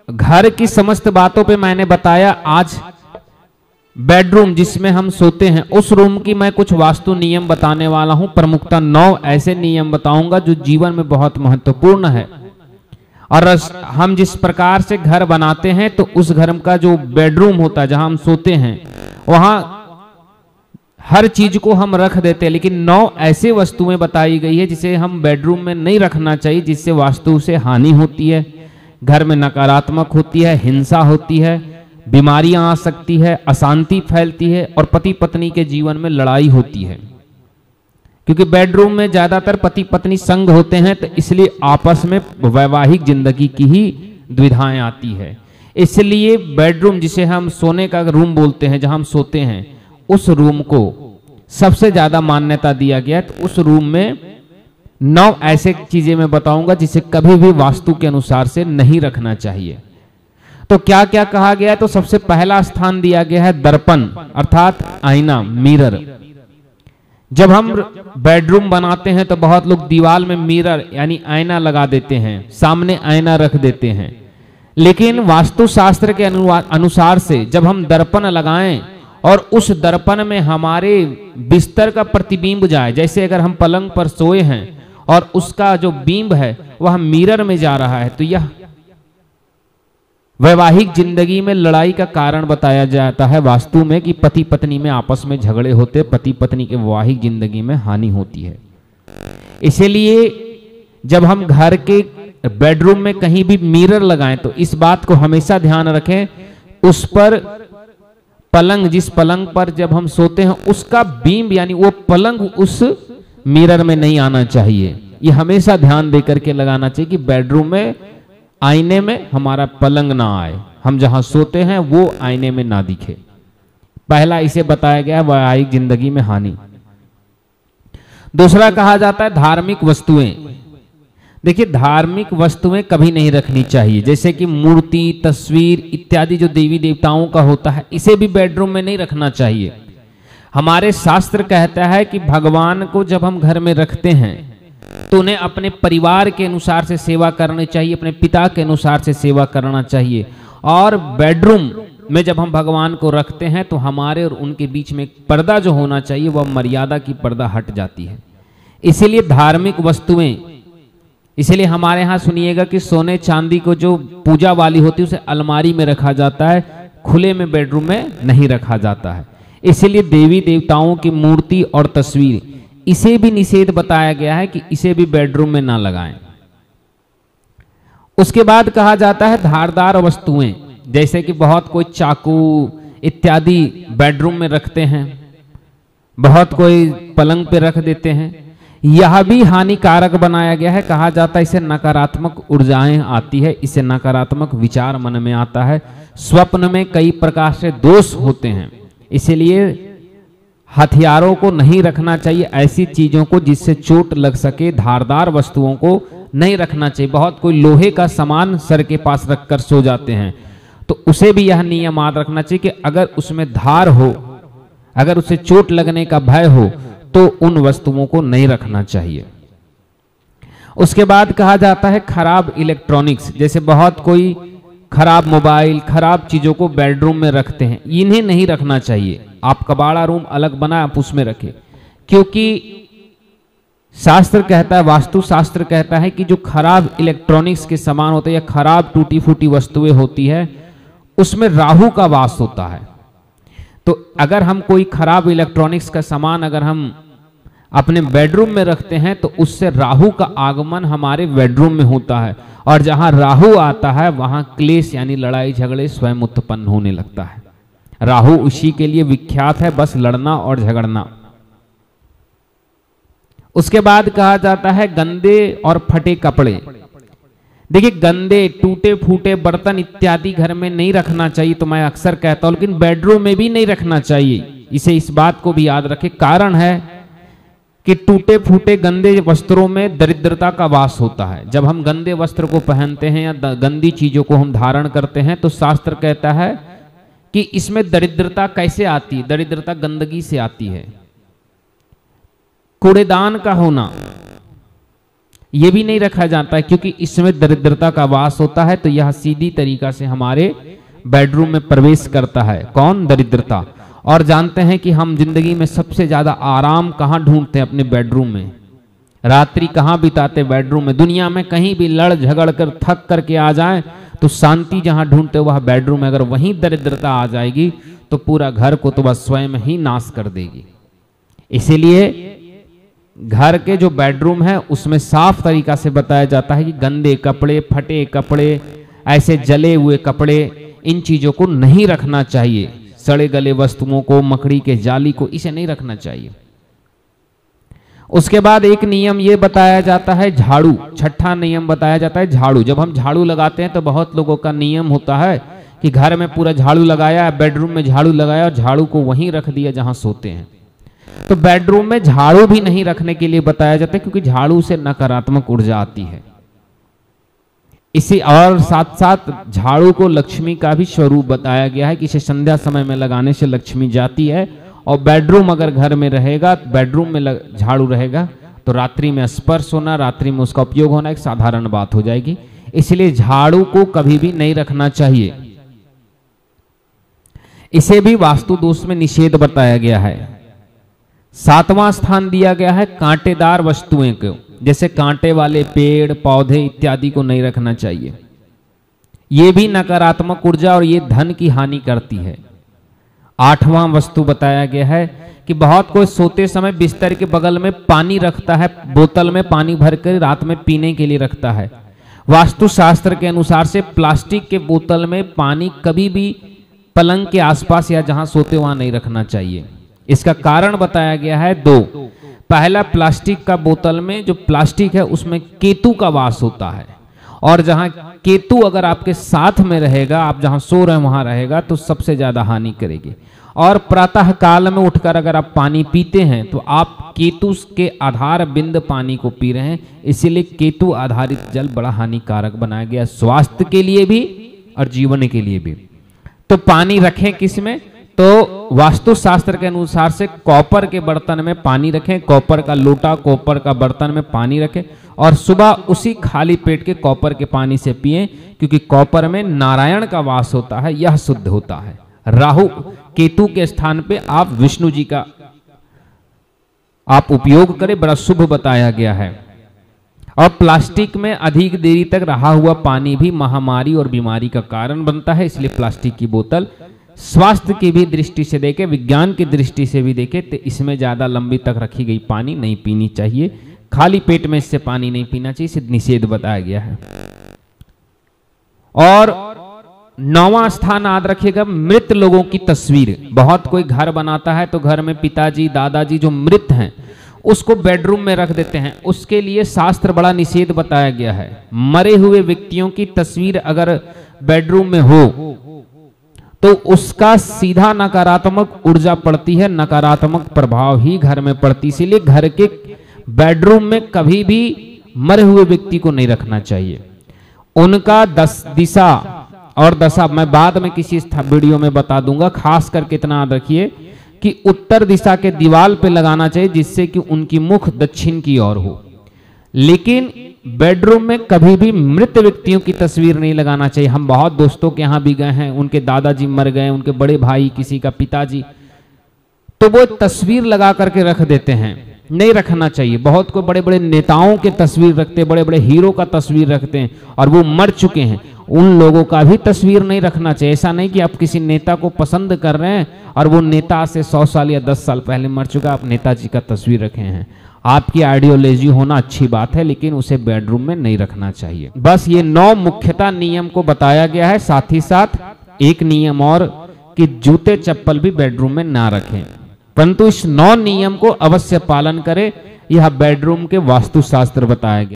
घर की समस्त बातों पे मैंने बताया, आज बेडरूम जिसमें हम सोते हैं उस रूम की मैं कुछ वास्तु नियम बताने वाला हूं। प्रमुखता 9 ऐसे नियम बताऊंगा जो जीवन में बहुत महत्वपूर्ण है। और हम जिस प्रकार से घर बनाते हैं तो उस घर का जो बेडरूम होता है जहां हम सोते हैं वहां हर चीज को हम रख देते हैं, लेकिन 9 ऐसे वस्तुएं बताई गई है जिसे हम बेडरूम में नहीं रखना चाहिए, जिससे वास्तु से हानि होती है, घर में नकारात्मक होती है, हिंसा होती है, बीमारियां आ सकती है, अशांति फैलती है और पति पत्नी के जीवन में लड़ाई होती है। क्योंकि बेडरूम में ज्यादातर पति पत्नी संग होते हैं, तो इसलिए आपस में वैवाहिक जिंदगी की ही दुविधाएं आती है। इसलिए बेडरूम जिसे हम सोने का रूम बोलते हैं, जहां हम सोते हैं, उस रूम को सबसे ज्यादा मान्यता दिया गया है। तो उस रूम में 9 ऐसे चीजें मैं बताऊंगा जिसे कभी भी वास्तु के अनुसार से नहीं रखना चाहिए। तो क्या क्या कहा गया है? तो सबसे पहला स्थान दिया गया है दर्पण अर्थात आईना, मिरर। जब हम बेडरूम बनाते हैं तो बहुत लोग दीवार में मिरर यानी आईना लगा देते हैं, सामने आईना रख देते हैं, लेकिन वास्तु शास्त्र के अनुसार से जब हम दर्पण लगाएं और उस दर्पण में हमारे बिस्तर का प्रतिबिंब जाए, जैसे अगर हम पलंग पर सोए हैं और उसका जो बिंब है वह मिरर में जा रहा है, तो यह वैवाहिक जिंदगी में लड़ाई का कारण बताया जाता है वास्तु में, कि पति पत्नी में आपस में झगड़े होते, पति पत्नी के वैवाहिक जिंदगी में हानि होती है। इसीलिए जब हम घर के बेडरूम में कहीं भी मिरर लगाएं तो इस बात को हमेशा ध्यान रखें, उस पर पलंग, जिस पलंग पर जब हम सोते हैं उसका बीम यानी वो पलंग उस मिरर में नहीं आना चाहिए। ये हमेशा ध्यान देकर के लगाना चाहिए कि बेडरूम में आईने में हमारा पलंग ना आए, हम जहां सोते हैं वो आईने में ना दिखे। पहला इसे बताया गया है वैवाहिक जिंदगी में हानि। दूसरा कहा जाता है धार्मिक वस्तुएं। देखिए, धार्मिक वस्तुएं कभी नहीं रखनी चाहिए, जैसे कि मूर्ति, तस्वीर इत्यादि जो देवी देवताओं का होता है, इसे भी बेडरूम में नहीं रखना चाहिए। हमारे शास्त्र कहता है कि भगवान को जब हम घर में रखते हैं तो उन्हें अपने परिवार के अनुसार से सेवा करनी चाहिए, अपने पिता के अनुसार से सेवा करना चाहिए। और बेडरूम में जब हम भगवान को रखते हैं तो हमारे और उनके बीच में पर्दा जो होना चाहिए वह मर्यादा की पर्दा हट जाती है। इसीलिए धार्मिक वस्तुएं, इसीलिए हमारे यहाँ सुनिएगा कि सोने चांदी को जो पूजा वाली होती है उसे अलमारी में रखा जाता है, खुले में बेडरूम में नहीं रखा जाता है। इसीलिए देवी देवताओं की मूर्ति और तस्वीर, इसे भी निषेध बताया गया है कि इसे भी बेडरूम में ना लगाएं। उसके बाद कहा जाता है धारदार वस्तुएं, जैसे कि बहुत कोई चाकू इत्यादि बेडरूम में रखते हैं, बहुत कोई पलंग पे रख देते हैं, यह भी हानिकारक बनाया गया है। कहा जाता है इससे नकारात्मक ऊर्जाएं आती है, इससे नकारात्मक विचार मन में आता है, स्वप्न में कई प्रकार से दोष होते हैं। इसीलिए हथियारों को नहीं रखना चाहिए, ऐसी चीजों को जिससे चोट लग सके, धारदार वस्तुओं को नहीं रखना चाहिए। बहुत कोई लोहे का सामान सर के पास रखकर सो जाते हैं, तो उसे भी यह नियम याद रखना चाहिए कि अगर उसमें धार हो, अगर उसे चोट लगने का भय हो तो उन वस्तुओं को नहीं रखना चाहिए। उसके बाद कहा जाता है खराब इलेक्ट्रॉनिक्स, जैसे बहुत कोई खराब मोबाइल, खराब चीजों को बेडरूम में रखते हैं, इन्हें नहीं रखना चाहिए। आप कबाड़ा रूम अलग बनाए, आप उसमें रखें, क्योंकि शास्त्र कहता है, वास्तु शास्त्र कहता है कि जो खराब इलेक्ट्रॉनिक्स के सामान होते हैं या खराब टूटी फूटी वस्तुएं होती है उसमें राहु का वास होता है। तो अगर हम कोई खराब इलेक्ट्रॉनिक्स का सामान अगर हम अपने बेडरूम में रखते हैं तो उससे राहु का आगमन हमारे बेडरूम में होता है, और जहां राहु आता है वहां क्लेश यानी लड़ाई झगड़े स्वयं उत्पन्न होने लगता है। राहु उसी के लिए विख्यात है, बस लड़ना और झगड़ना। उसके बाद कहा जाता है गंदे और फटे कपड़े। देखिए, गंदे टूटे फूटे बर्तन इत्यादि घर में नहीं रखना चाहिए, तो मैं अक्सर कहता हूं, लेकिन बेडरूम में भी नहीं रखना चाहिए। इसे इस बात को भी याद रखें, कारण है कि टूटे फूटे गंदे वस्त्रों में दरिद्रता का वास होता है। जब हम गंदे वस्त्र को पहनते हैं या गंदी चीजों को हम धारण करते हैं तो शास्त्र कहता है कि इसमें दरिद्रता कैसे आती है। दरिद्रता गंदगी से आती है। कूड़ेदान का होना ये भी नहीं रखा जाता है, क्योंकि इसमें दरिद्रता का वास होता है। तो यह सीधी तरीका से हमारे बेडरूम में प्रवेश करता है। कौन? दरिद्रता। और जानते हैं कि हम जिंदगी में सबसे ज्यादा आराम कहाँ ढूंढते हैं? अपने बेडरूम में। रात्रि कहाँ बिताते? बेडरूम में। दुनिया में कहीं भी लड़ झगड़ कर थक करके आ जाए तो शांति जहां ढूंढते वह बेडरूम में। अगर वहीं दरिद्रता आ जाएगी तो पूरा घर को तो वह स्वयं ही नाश कर देगी। इसीलिए घर के जो बेडरूम है उसमें साफ तरीका से बताया जाता है कि गंदे कपड़े, फटे कपड़े, ऐसे जले हुए कपड़े, इन चीजों को नहीं रखना चाहिए। सड़े गले वस्तुओं को, मकड़ी के जाली को, इसे नहीं रखना चाहिए। उसके बाद एक नियम ये बताया जाता है झाड़ू। छठा नियम बताया जाता है झाड़ू। जब हम झाड़ू लगाते हैं तो बहुत लोगों का नियम होता है कि घर में पूरा झाड़ू लगाया, बेडरूम में झाड़ू लगाया और झाड़ू को वहीं रख दिया जहां सोते हैं। तो बेडरूम में झाड़ू भी नहीं रखने के लिए बताया जाता है, क्योंकि झाड़ू से नकारात्मक ऊर्जा आती है। इसी और साथ साथ झाड़ू को लक्ष्मी का भी स्वरूप बताया गया है कि इसे संध्या समय में लगाने से लक्ष्मी जाती है। और बेडरूम अगर घर में रहेगा, बेडरूम में झाड़ू रहेगा तो रात्रि में स्पर्श होना, रात्रि में उसका उपयोग होना एक साधारण बात हो जाएगी। इसलिए झाड़ू को कभी भी नहीं रखना चाहिए। इसे भी वास्तु दोष में निषेध बताया गया है। सातवां स्थान दिया गया है कांटेदार वस्तुएं को, जैसे कांटे वाले पेड़ पौधे इत्यादि को नहीं रखना चाहिए। ये भी नकारात्मक ऊर्जा और ये धन की हानि करती है। आठवां वस्तु बताया गया है कि बहुत कोई सोते समय बिस्तर के बगल में पानी रखता है, बोतल में पानी भरकर रात में पीने के लिए रखता है। वास्तु शास्त्र के अनुसार से प्लास्टिक के बोतल में पानी कभी भी पलंग के आसपास या जहां सोते वहां नहीं रखना चाहिए। इसका कारण बताया गया है दो। पहला, प्लास्टिक का बोतल में जो प्लास्टिक है उसमें केतु का वास होता है, और जहां केतु अगर आपके साथ में रहेगा, आप जहां सो रहे हैं वहां रहेगा तो सबसे ज्यादा हानि करेगी। और प्रातः काल में उठकर अगर आप पानी पीते हैं तो आप केतु के आधार बिंद पानी को पी रहे हैं। इसीलिए केतु आधारित जल बड़ा हानिकारक बनाया गया, स्वास्थ्य के लिए भी और जीवन के लिए भी। तो पानी रखें किस में? तो वास्तु शास्त्र के अनुसार से कॉपर के बर्तन में पानी रखें, कॉपर का लोटा, कॉपर का बर्तन में पानी रखें और सुबह उसी खाली पेट के कॉपर के पानी से पिएं, क्योंकि कॉपर में नारायण का वास होता है, यह शुद्ध होता है। राहु केतु के स्थान पे आप विष्णु जी का आप उपयोग करें, बड़ा शुभ बताया गया है। और प्लास्टिक में अधिक देरी तक रहा हुआ पानी भी महामारी और बीमारी का कारण बनता है। इसलिए प्लास्टिक की बोतल स्वास्थ्य की भी दृष्टि से देखें, विज्ञान की दृष्टि से भी देखें तो इसमें ज्यादा लंबी तक रखी गई पानी नहीं पीनी चाहिए। खाली पेट में इससे पानी नहीं पीना चाहिए, इसे निषेध बताया गया है। और 9वां स्थान याद रखिएगा, मृत लोगों की तस्वीर। बहुत कोई घर बनाता है तो घर में पिताजी दादाजी जो मृत हैं उसको बेडरूम में रख देते हैं। उसके लिए शास्त्र बड़ा निषेध बताया गया है। मरे हुए व्यक्तियों की तस्वीर अगर बेडरूम में हो तो उसका सीधा नकारात्मक ऊर्जा पड़ती है, नकारात्मक प्रभाव ही घर में पड़ती। इसीलिए घर के बेडरूम में कभी भी मरे हुए व्यक्ति को नहीं रखना चाहिए। उनका दिशा और दशा मैं बाद में किसी वीडियो में बता दूंगा। खास करके इतना याद रखिए कि उत्तर दिशा के दीवार पे लगाना चाहिए, जिससे कि उनकी मुख दक्षिण की ओर हो। लेकिन बेडरूम में कभी भी मृत व्यक्तियों की तस्वीर नहीं लगाना चाहिए। हम बहुत दोस्तों के यहाँ भी गए हैं, उनके दादाजी मर गए, उनके बड़े भाई, किसी का पिताजी, तो वो तस्वीर लगा करके रख देते हैं। नहीं रखना चाहिए। बहुत को बड़े बड़े नेताओं के तस्वीर रखते हैं, बड़े बड़े हीरो का तस्वीर रखते हैं और वो मर चुके हैं, उन लोगों का भी तस्वीर नहीं रखना चाहिए। ऐसा नहीं कि आप किसी नेता को पसंद कर रहे हैं और वो नेता से 100 साल या 10 साल पहले मर चुका, आप नेताजी का तस्वीर रखे हैं। आपकी आइडियोलॉजी होना अच्छी बात है, लेकिन उसे बेडरूम में नहीं रखना चाहिए। बस ये 9 मुख्यतः नियम को बताया गया है। साथ ही साथ एक नियम और कि जूते चप्पल भी बेडरूम में ना रखें, परंतु इस 9 नियम को अवश्य पालन करें। यह बेडरूम के वास्तुशास्त्र बताया गया।